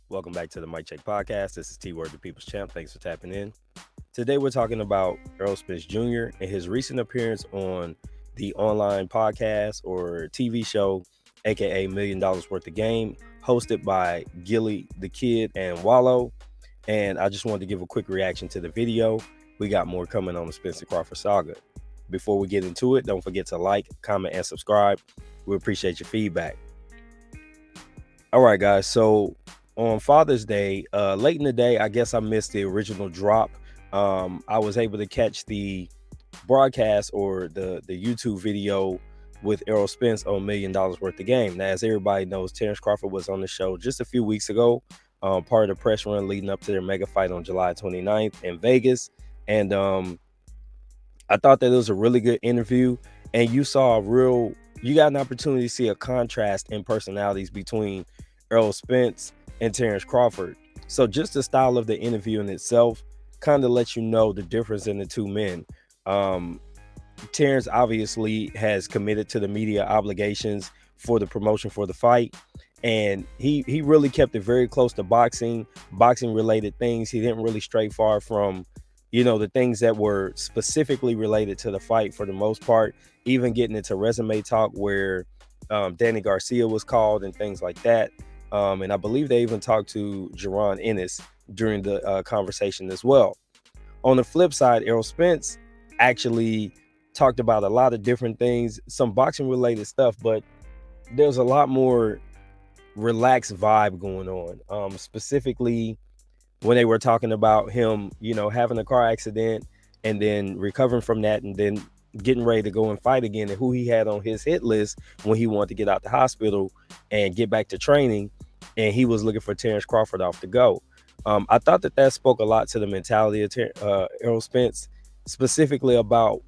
Welcome back to the Mic Check Podcast. This is T Word, the People's Champ. Thanks for tapping in. Today we're talking about Errol Spence Jr. and his recent appearance on the online podcast or TV show, aka $1,000,000 Worth of Game, hosted by Gillie the Kid and Wallo. And I just wanted to give a quick reaction to the video. We got more coming on the Spencer Crawford saga. Before we get into it, don't forget to like, comment, and subscribe. We appreciate your feedback. All right, guys. So on Father's Day, late in the day, I guess I missed the original drop. I was able to catch the broadcast or the YouTube video with Errol Spence on $1,000,000 Worth of Game. Now, as everybody knows, Terence Crawford was on the show just a few weeks ago, part of the press run leading up to their mega fight on July 29th in Vegas. And I thought that it was a really good interview. And you got an opportunity to see a contrast in personalities between Errol Spence and Terence Crawford. So just the style of the interview in itself kind of lets you know the difference in the two men. Terence obviously has committed to the media obligations for the promotion for the fight, and he really kept it very close to boxing related things. He didn't really stray far from the things that were specifically related to the fight for the most part, even getting into resume talk where Danny Garcia was called and things like that. And I believe they even talked to Jaron Ennis during the conversation as well. On the flip side, Errol Spence actually talked about a lot of different things, some boxing related stuff, but there's a lot more relaxed vibe going on. Specifically when they were talking about him, having a car accident and then recovering from that and then getting ready to go and fight again, and who he had on his hit list when he wanted to get out the hospital and get back to training, and he was looking for Terence Crawford off the go. I thought that spoke a lot to the mentality of Errol Spence, specifically about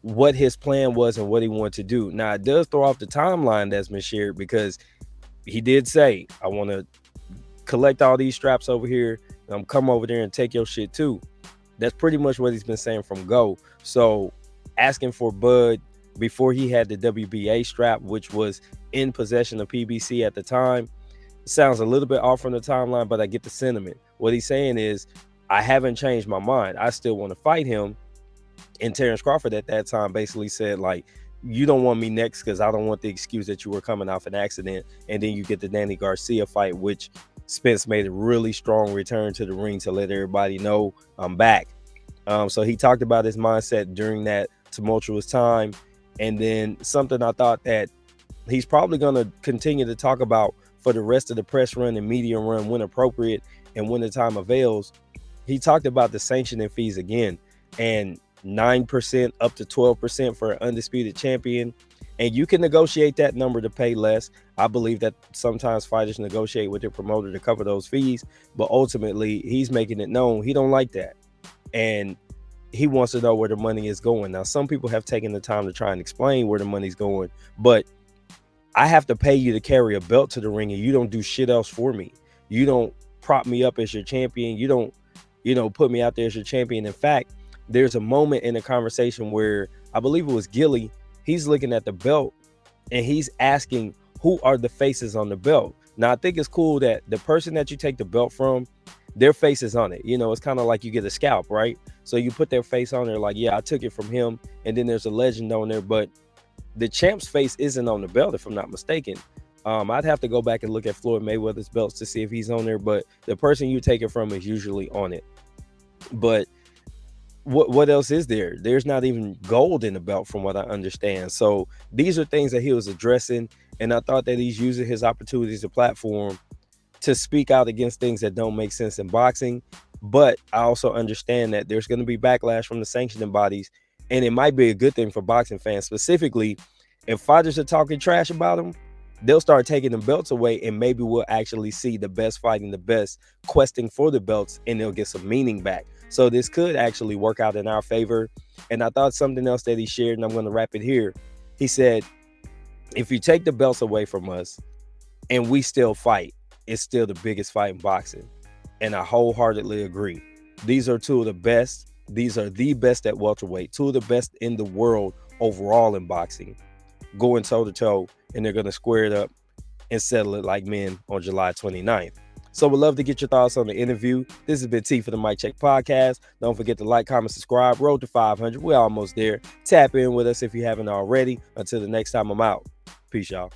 what his plan was and what he wanted to do. Now, it does throw off the timeline that's been shared, because he did say, I want to collect all these straps over here, come over there and take your shit too. That's pretty much what he's been saying from go. So asking for Bud before he had the WBA strap, which was in possession of PBC at the time, sounds a little bit off from the timeline, but I get the sentiment. What he's saying is, I haven't changed my mind. I still want to fight him. And Terence Crawford at that time basically said, like, you don't want me next because I don't want the excuse that you were coming off an accident. And then you get the Danny Garcia fight, which Spence made a really strong return to the ring to let everybody know I'm back. So he talked about his mindset during that tumultuous time. And then something I thought that he's probably going to continue to talk about for the rest of the press run and media run when appropriate and when the time avails. He talked about the sanctioning fees again, and 9% up to 12% for an undisputed champion. And you can negotiate that number to pay less. I believe that sometimes fighters negotiate with their promoter to cover those fees, but ultimately he's making it known he don't like that. And he wants to know where the money is going. Now, some people have taken the time to try and explain where the money's going, but I have to pay you to carry a belt to the ring, and you don't do shit else for me. You don't prop me up as your champion. You don't, put me out there as your champion. In fact, there's a moment in the conversation where I believe it was Gillie. He's looking at the belt and he's asking, who are the faces on the belt? Now, I think it's cool that the person that you take the belt from, their face is on it. It's kind of like you get a scalp, right? So you put their face on there like, yeah, I took it from him. And then there's a legend on there, but the champ's face isn't on the belt, if I'm not mistaken. I'd have to go back and look at Floyd Mayweather's belts to see if he's on there, but the person you take it from is usually on it. But what else is there? There's not even gold in the belt from what I understand. So these are things that he was addressing, and I thought that he's using his opportunity as a platform to speak out against things that don't make sense in boxing. But I also understand that there's going to be backlash from the sanctioning bodies, and it might be a good thing for boxing fans. Specifically, if fighters are talking trash about them, they'll start taking the belts away, and maybe we'll actually see the best fighting the best, questing for the belts, and they'll get some meaning back. So this could actually work out in our favor. And I thought something else that he shared, and I'm going to wrap it here. He said, if you take the belts away from us and we still fight, it's still the biggest fight in boxing. And I wholeheartedly agree. These are two of the best. These are the best at welterweight, two of the best in the world overall in boxing, going toe to toe, and they're going to square it up and settle it like men on July 29th. So we'd love to get your thoughts on the interview. This has been T for the Mic Check Podcast. Don't forget to like, comment, subscribe. Road to 500. We're almost there. Tap in with us if you haven't already. Until the next time I'm out. Peace, y'all.